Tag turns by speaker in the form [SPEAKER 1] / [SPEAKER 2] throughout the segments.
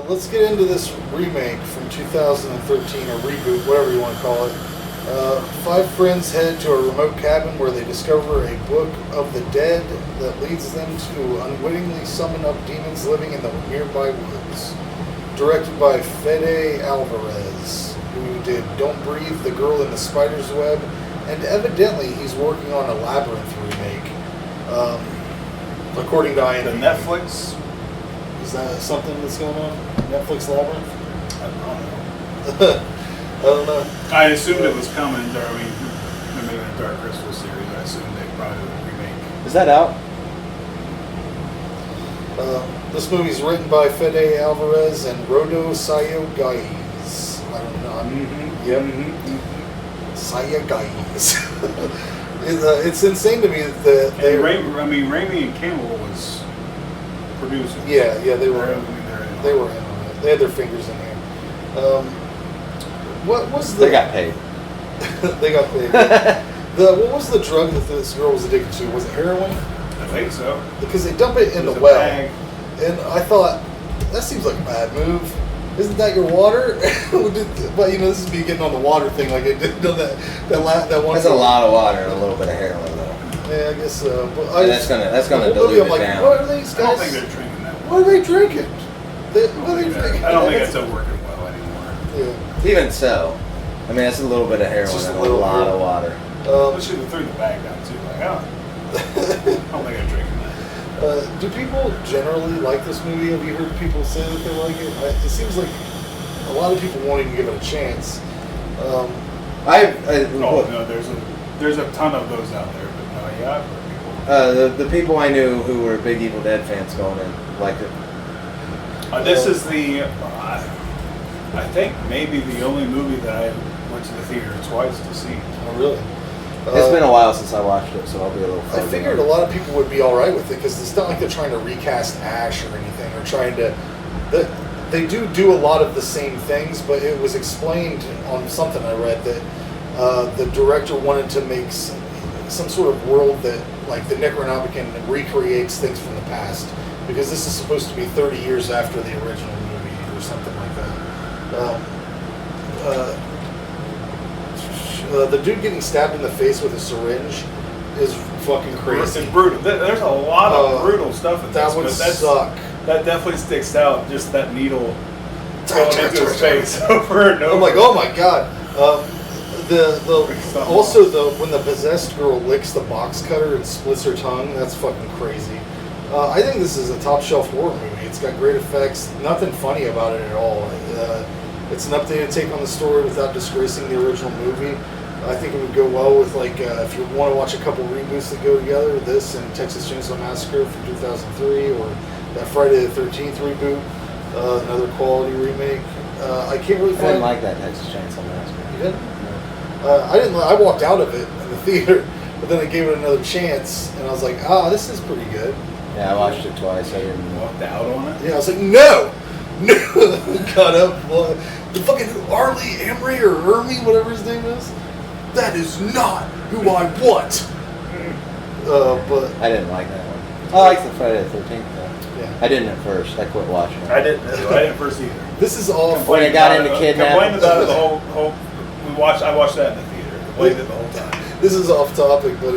[SPEAKER 1] let's get into this remake from 2013, or reboot, whatever you want to call it. Five friends head to a remote cabin where they discover a book of the dead that leads them to unwittingly summon up demons living in the nearby woods. Directed by Fede Alvarez, who did Don't Breathe, The Girl in the Spider's Web, and evidently he's working on a Labyrinth remake. According to IMDb.
[SPEAKER 2] The Netflix?
[SPEAKER 1] Is that something that's going on? Netflix Labyrinth?
[SPEAKER 2] I don't know.
[SPEAKER 1] I don't know.
[SPEAKER 2] I assumed it was coming. They're making a Dark Crystal series. I assumed they probably would remake.
[SPEAKER 3] Is that out?
[SPEAKER 1] This movie's written by Fede Alvarez and Rodo Sayagues. I don't know. Yep. Sayagues. It's insane to me that they.
[SPEAKER 2] Raimi and Campbell was producing.
[SPEAKER 1] Yeah, they were. They were in on it. They had their fingers in here. What was the?
[SPEAKER 3] They got paid.
[SPEAKER 1] They got paid. What was the drug that this girl was addicted to? Was it heroin?
[SPEAKER 2] I think so.
[SPEAKER 1] Because they dump it in the well, and I thought that seems like a bad move. Isn't that your water? But this is me getting on the water thing. Like I didn't know that one.
[SPEAKER 3] That's a lot of water and a little bit of heroin, though.
[SPEAKER 1] Yeah, I guess so. But
[SPEAKER 3] that's gonna dilute it down.
[SPEAKER 1] What are these guys?
[SPEAKER 2] I don't think they're drinking that.
[SPEAKER 1] What are they drinking?
[SPEAKER 2] I don't think it's working well anymore.
[SPEAKER 1] Yeah.
[SPEAKER 3] Even so, I mean that's a little bit of heroin and a lot of water.
[SPEAKER 2] They should have threw the bag down too. Like, I don't think I'm drinking that.
[SPEAKER 1] Do people generally like this movie? Have you heard people say that they like it? It seems like a lot of people won't even give it a chance.
[SPEAKER 2] No, there's a ton of those out there, but no, yeah, I've heard people.
[SPEAKER 3] The people I knew who were big Evil Dead fans going in liked it.
[SPEAKER 2] This is I think maybe the only movie that I went to the theater twice to see.
[SPEAKER 1] Oh, really?
[SPEAKER 3] It's been a while since I watched it, so I'll be a little fuzzy.
[SPEAKER 1] I figured a lot of people would be all right with it because it's not like they're trying to recast Ash or anything, or trying to. They do a lot of the same things, but it was explained on something I read that the director wanted to make some sort of world that, like, the Necronomicon recreates things from the past, because this is supposed to be 30 years after the original movie or something like that. The dude getting stabbed in the face with a syringe is fucking crazy.
[SPEAKER 2] It's brutal. There's a lot of brutal stuff in this.
[SPEAKER 1] That would suck.
[SPEAKER 2] That definitely sticks out. Just that needle going into his face over and over.
[SPEAKER 1] I'm like, oh my god. When the possessed girl licks the box cutter and splits her tongue, that's fucking crazy. I think this is a top shelf horror movie. It's got great effects. Nothing funny about it at all. It's an updated take on the story without disgracing the original movie. I think it would go well with, like, if you want to watch a couple reboots that go together, this and Texas Chainsaw Massacre from 2003, or that Friday the 13th reboot, another quality remake. I can't really find.
[SPEAKER 3] I didn't like that Texas Chainsaw Massacre.
[SPEAKER 1] You didn't? No. I didn't. I walked out of it in the theater, but then I gave it another chance, and I was like, this is pretty good.
[SPEAKER 3] Yeah, I watched it twice. I didn't
[SPEAKER 2] walk out on it.
[SPEAKER 1] Yeah, I was like, no. Got up. The fucking Arlie Emery or Ermy, whatever his name is. That is not who I want. But
[SPEAKER 3] I didn't like that one. I liked the Friday the 13th though. Yeah. I didn't at first. I quit watching it.
[SPEAKER 2] I didn't first either.
[SPEAKER 1] This is all
[SPEAKER 3] when I got into kidnapping.
[SPEAKER 2] Complained about it the whole. I watched that in the theater. Complained it the whole time.
[SPEAKER 1] This is off topic, but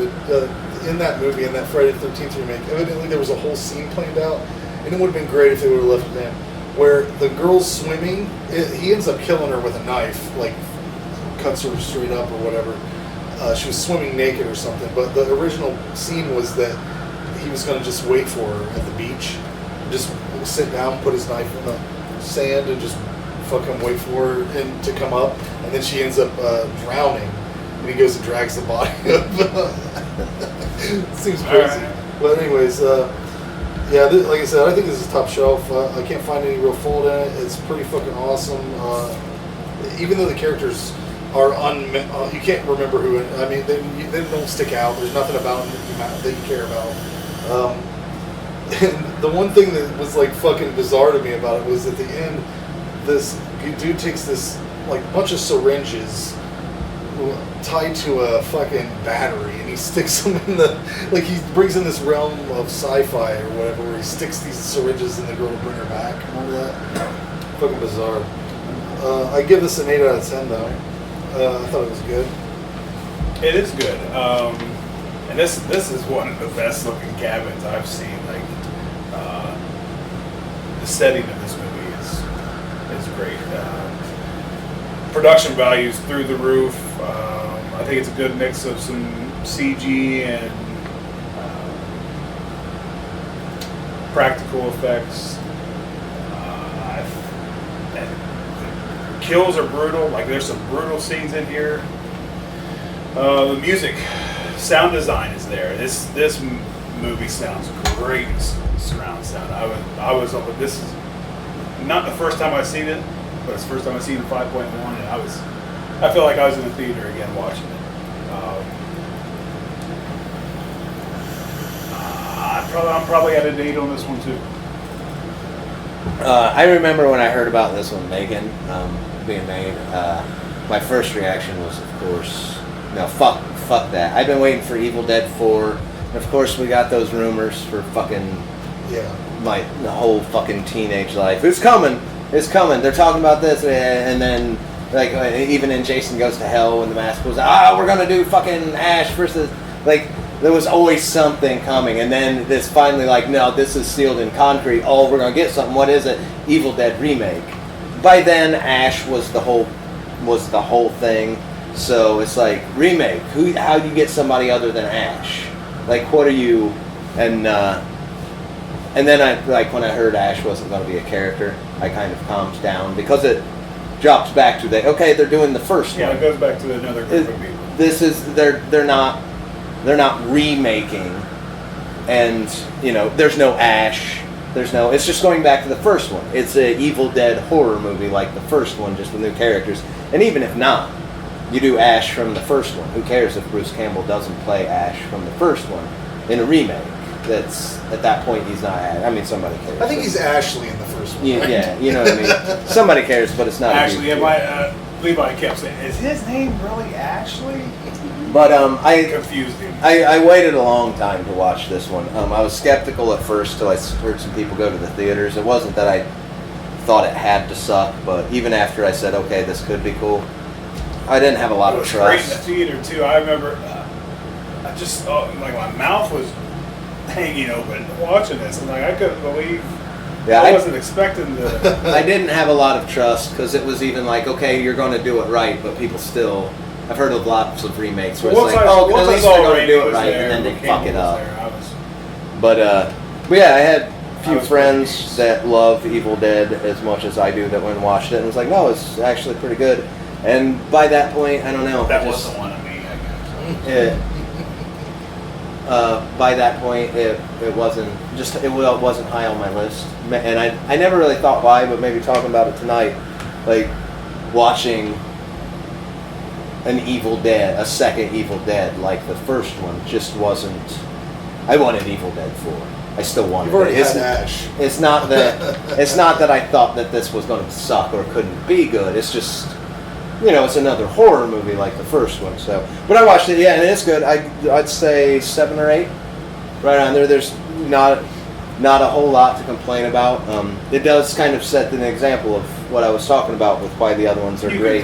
[SPEAKER 1] in that movie, in that Friday the 13th remake, evidently there was a whole scene planned out, and it would have been great if they would have left it in, where the girl's swimming. He ends up killing her with a knife, like cuts her straight up or whatever. She was swimming naked or something, but the original scene was that he was going to just wait for her at the beach, just sit down, put his knife in the sand, and just fucking wait for her to come up, and then she ends up drowning, and he goes and drags the body up. Seems crazy. Right. But anyways, like I said, I think this is top shelf. I can't find any real fault in it. It's pretty fucking awesome. Even though the characters are you can't remember who. I mean, they don't stick out. There's nothing about them that you care about. And the one thing that was like fucking bizarre to me about it was at the end, this dude takes this like bunch of syringes tied to a fucking battery, and he sticks them in he brings in this realm of sci-fi or whatever, where he sticks these syringes in the girl to bring her back. Remember that? fucking bizarre. I give this an 8 out of 10 though. I thought it was good.
[SPEAKER 2] It is good. And this is one of the best looking cabins I've seen. Like the setting of this movie is great. Production values through the roof. I think it's a good mix of some CG and practical effects. And kills are brutal. Like there's some brutal scenes in here. The music, sound design is there. This movie sounds great. Surround sound. This is not the first time I've seen it, but it's the first time I've seen 5.1, and I feel like I was in the theater again watching it. I'm probably at an 8 on this one too.
[SPEAKER 3] I remember when I heard about this one being made, my first reaction was, of course, no, fuck that. I've been waiting for Evil Dead 4. And of course, we got those rumors for fucking the whole fucking teenage life. It's coming. They're talking about this, and then like even in Jason Goes to Hell when the mask was, we're gonna do fucking Ash versus like. There was always something coming, and then this finally like, no, this is sealed in concrete. Oh, we're gonna get something. What is it? Evil Dead remake. By then, Ash was the whole thing. So it's like remake. How do you get somebody other than Ash? Like, what are you? And then I like when I heard Ash wasn't going to be a character, I kind of calmed down because it drops back to they're doing the first one.
[SPEAKER 2] Yeah, it goes back to another group of people.
[SPEAKER 3] This is they're not remaking, and there's no Ash. It's just going back to the first one. It's an Evil Dead horror movie like the first one, just with new characters. And even if not, you do Ash from the first one. Who cares if Bruce Campbell doesn't play Ash from the first one in a remake? That's at that point he's not Ash. I mean, somebody cares.
[SPEAKER 1] I think he's Ashley in the first one.
[SPEAKER 3] Yeah,
[SPEAKER 1] right?
[SPEAKER 3] yeah, you know what I mean. Somebody cares, but it's not.
[SPEAKER 2] Actually, Levi kept saying, "Is his name really Ashley?"
[SPEAKER 3] But I
[SPEAKER 2] confused him.
[SPEAKER 3] I waited a long time to watch this one. I was skeptical at first till I heard some people go to the theaters. It wasn't that I thought it had to suck, but even after I said, okay, this could be cool, I didn't have a lot of trust.
[SPEAKER 2] It was great in the theater too. I remember, I just like my mouth was hanging open watching this, and like I couldn't believe.
[SPEAKER 3] Yeah,
[SPEAKER 2] I wasn't expecting the.
[SPEAKER 3] I didn't have a lot of trust because it was even like, okay, you're going to do it right, but people still. I've heard of lots of remakes where it's like, at least they're going to do it right, and then they fuck it up. But yeah, I had a few friends that love Evil Dead as much as I do that went and watched it, and was like, no, it's actually pretty good. And by that point, I don't know.
[SPEAKER 2] That wasn't one of me, I guess.
[SPEAKER 3] By that point, it wasn't high on my list, and I never really thought why, but maybe talking about it tonight, like watching an Evil Dead, a second Evil Dead like the first one, just wasn't. I wanted Evil Dead 4. I still wanted.
[SPEAKER 1] You've already
[SPEAKER 3] it.
[SPEAKER 1] had Ash.
[SPEAKER 3] It's not that I thought that this was going to suck or couldn't be good. It's just. It's another horror movie like the first one. So, but I watched it, and it's good. I'd say 7 or 8, right on there. There's not a whole lot to complain about. It does kind of set an example of what I was talking about with why the other ones are great.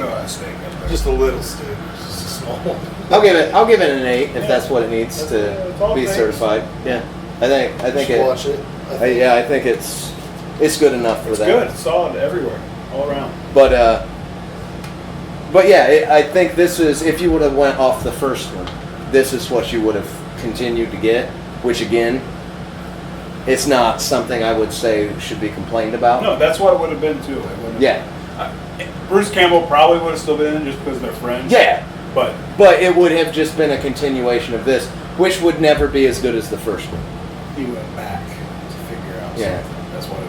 [SPEAKER 1] Just a little steak, just a small one.
[SPEAKER 3] I'll give it an 8 if that's what it needs to be certified. Yeah, I think it.
[SPEAKER 1] Watch it.
[SPEAKER 3] I think it's good enough for that.
[SPEAKER 2] It's good. It's solid everywhere, all around.
[SPEAKER 3] But yeah, I think this is, if you would have went off the first one, this is what you would have continued to get, which again, it's not something I would say should be complained about.
[SPEAKER 2] No, that's what it would have been too.
[SPEAKER 3] Yeah.
[SPEAKER 2] Bruce Campbell probably would have still been in just because they're friends.
[SPEAKER 3] Yeah.
[SPEAKER 2] But
[SPEAKER 3] it would have just been a continuation of this, which would never be as good as the first one.
[SPEAKER 2] He went back to figure out something. That's what it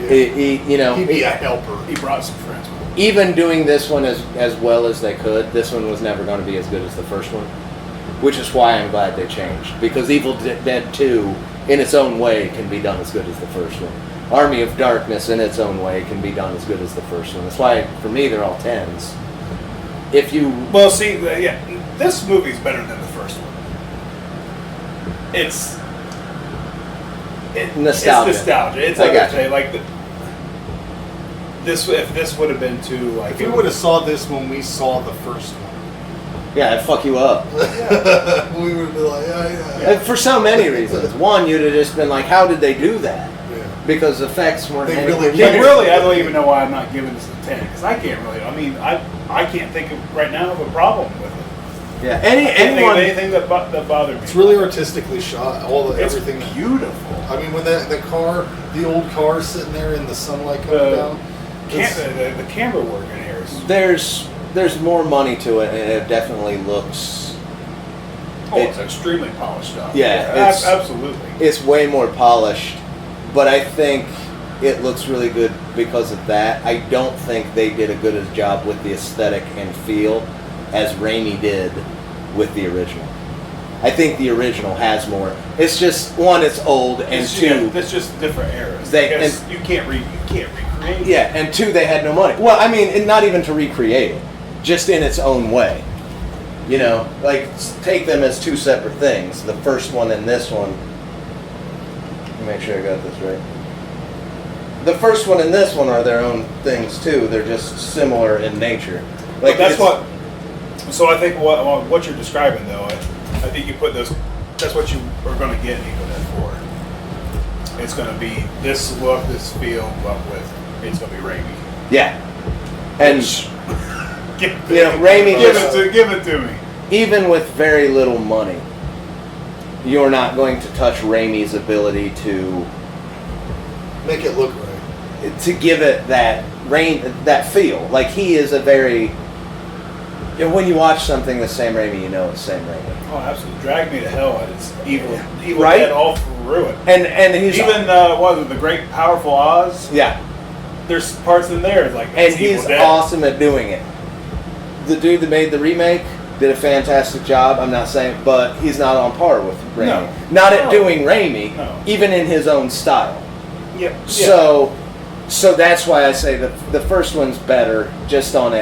[SPEAKER 2] would
[SPEAKER 1] He'd
[SPEAKER 2] be.
[SPEAKER 1] be a helper.
[SPEAKER 2] He brought some friends with him.
[SPEAKER 3] Even doing this one as well as they could, this one was never going to be as good as the first one, which is why I'm glad they changed. Because Evil Dead 2, in its own way, can be done as good as the first one. Army of Darkness, in its own way, can be done as good as the first one. That's why, for me, they're all 10s. If you...
[SPEAKER 2] Well, see, this movie's better than the first one. It's
[SPEAKER 3] nostalgia.
[SPEAKER 2] It's nostalgia. It's
[SPEAKER 3] I got you.
[SPEAKER 2] like if this would have been too like,
[SPEAKER 1] If we would have saw this when we saw the first one,
[SPEAKER 3] Yeah, it'd fuck you up.
[SPEAKER 1] we would have been like, yeah.
[SPEAKER 3] And for so many reasons. One, you'd have just been like, how did they do that?
[SPEAKER 1] Yeah.
[SPEAKER 3] Because the effects weren't.
[SPEAKER 1] They
[SPEAKER 3] anywhere
[SPEAKER 1] really-
[SPEAKER 3] near-
[SPEAKER 2] Really, I don't even know why I'm not giving this a 10 because I can't really. I mean, I can't think of right now of a problem with it.
[SPEAKER 3] Yeah,
[SPEAKER 2] I can't think of
[SPEAKER 3] anyone.
[SPEAKER 2] anything that bothered me.
[SPEAKER 1] It's really artistically shot.
[SPEAKER 2] It's
[SPEAKER 1] Everything.
[SPEAKER 2] beautiful.
[SPEAKER 1] I mean, when the old car sitting there in the sunlight coming down.
[SPEAKER 2] The camera work in here is.
[SPEAKER 3] There's more money to it, and it definitely looks.
[SPEAKER 2] It's extremely polished up.
[SPEAKER 3] Yeah, it's-
[SPEAKER 2] absolutely.
[SPEAKER 3] It's way more polished, but I think it looks really good because of that. I don't think they did a good a job with the aesthetic and feel as Raimi did with the original. I think the original has more. It's just one, it's old, and two,
[SPEAKER 2] it's just different eras.
[SPEAKER 3] They-
[SPEAKER 2] You can't recreate. it.
[SPEAKER 3] yeah, and two, they had no money. Well, I mean, and not even to recreate it, just in its own way. You know, like take them as two separate things. The first one and this one. Let me make sure I got this right. The first one and this one are their own things too. They're just similar in nature.
[SPEAKER 2] Like that's
[SPEAKER 3] it's-
[SPEAKER 2] what. So I think what you're describing though, I think you put those. That's what you are going to get in Evil Dead 4. It's going to be this look, this feel, but with it's going to be Raimi.
[SPEAKER 3] Yeah, and
[SPEAKER 2] Give
[SPEAKER 3] Raimi
[SPEAKER 2] give it to me.
[SPEAKER 3] even with very little money, you're not going to touch Raimi's ability to
[SPEAKER 1] Make it look right.
[SPEAKER 3] give it that feel. Like he is a very. When you watch something with Sam Raimi, you know it's Sam Raimi.
[SPEAKER 2] Oh, absolutely! Drag Me to Hell, and it's evil
[SPEAKER 3] Right?
[SPEAKER 2] Dead all through it.
[SPEAKER 3] And he's
[SPEAKER 2] Even what was it, the Great Powerful Oz?
[SPEAKER 3] yeah,
[SPEAKER 2] There's parts in there like
[SPEAKER 3] and
[SPEAKER 2] that's Evil
[SPEAKER 3] he's
[SPEAKER 2] Dead.
[SPEAKER 3] awesome at doing it. The dude that made the remake did a fantastic job. I'm not saying, but he's not on par with Raimi.
[SPEAKER 2] No.
[SPEAKER 3] Not at
[SPEAKER 2] No.
[SPEAKER 3] doing Raimi,
[SPEAKER 2] No.
[SPEAKER 3] even in his own style.
[SPEAKER 2] Yep.
[SPEAKER 3] So that's why I say the first one's better, just on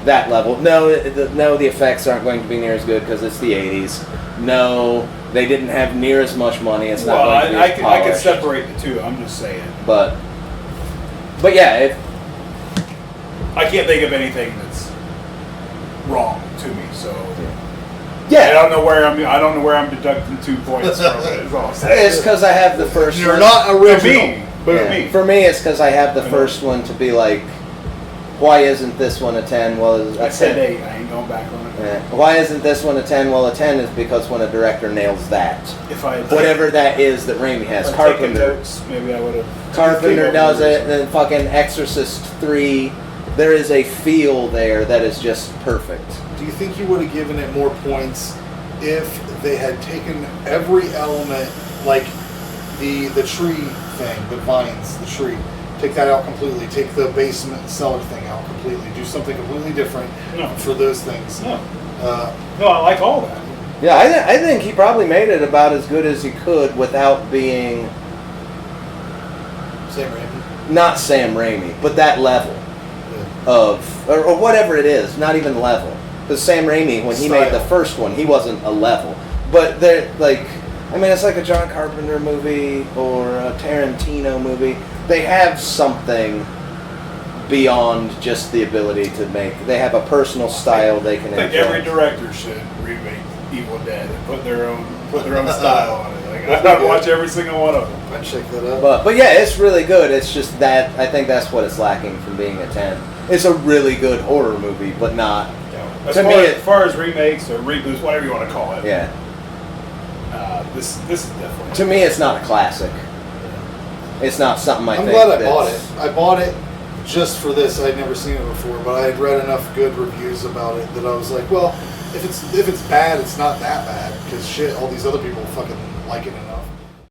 [SPEAKER 3] that level. No, the effects aren't going to be near as good because it's the '80s. No, they didn't have near as much money. It's not
[SPEAKER 2] Well,
[SPEAKER 3] going to be
[SPEAKER 2] I
[SPEAKER 3] as
[SPEAKER 2] could
[SPEAKER 3] polished.
[SPEAKER 2] separate the two. I'm just saying.
[SPEAKER 3] But yeah,
[SPEAKER 2] I can't think of anything that's wrong to me. So I
[SPEAKER 3] yeah.
[SPEAKER 2] don't know where I'm deducting 2 points from it. Is all I'm saying.
[SPEAKER 3] It's because I have the first
[SPEAKER 1] You're
[SPEAKER 3] one.
[SPEAKER 1] not
[SPEAKER 2] For
[SPEAKER 1] original.
[SPEAKER 2] me, but
[SPEAKER 3] Yeah.
[SPEAKER 2] me.
[SPEAKER 3] For me, it's because I have the first one to be like, why isn't this one a 10? Well,
[SPEAKER 2] I said 8. I ain't going back on it.
[SPEAKER 3] Yeah. Why isn't this one a 10? Well, a 10 is because when a director nails that,
[SPEAKER 2] If I had
[SPEAKER 3] whatever that is that Raimi has,
[SPEAKER 2] if I'd taken
[SPEAKER 3] Carpenter.
[SPEAKER 2] notes, maybe I would have.
[SPEAKER 3] Carpenter does it, and then fucking Exorcist 3. There is a feel there that is just perfect.
[SPEAKER 1] Do you think you would have given it more points if they had taken every element, like the tree thing, the vines, the tree, take that out completely, take the basement cellar thing out completely, do something completely different
[SPEAKER 2] No.
[SPEAKER 1] for those things?
[SPEAKER 2] No,
[SPEAKER 1] Uh,
[SPEAKER 2] no, I like all that.
[SPEAKER 3] Yeah, I think he probably made it about as good as he could without being
[SPEAKER 1] Sam Raimi.
[SPEAKER 3] not Sam Raimi, but that level
[SPEAKER 1] Yeah.
[SPEAKER 3] of or whatever it is, not even level. Because Sam Raimi, when he made the
[SPEAKER 1] Style.
[SPEAKER 3] first one, he wasn't a level. But they're like, I mean, it's like a John Carpenter movie or a Tarantino movie. They have something beyond just the ability to make. They have a personal style they can
[SPEAKER 2] I think
[SPEAKER 3] enjoy.
[SPEAKER 2] every director should remake Evil Dead and put their own style on it. Like, I'd watch every single one of them.
[SPEAKER 1] I'd check that out.
[SPEAKER 3] But yeah, it's really good. It's just that I think that's what it's lacking from being a 10. It's a really good horror movie, but not.
[SPEAKER 2] As
[SPEAKER 3] To
[SPEAKER 2] far,
[SPEAKER 3] me,
[SPEAKER 2] as far as remakes or reboots, whatever you want to call it,
[SPEAKER 3] Yeah.
[SPEAKER 2] this is definitely.
[SPEAKER 3] To me, it's not a classic. It's not something I
[SPEAKER 1] I'm
[SPEAKER 3] think.
[SPEAKER 1] glad I bought it.
[SPEAKER 3] that's-
[SPEAKER 1] I bought it just for this. I'd never seen it before, but I had read enough good reviews about it that I was like, well, if it's bad, it's not that bad because shit, all these other people fucking like it enough.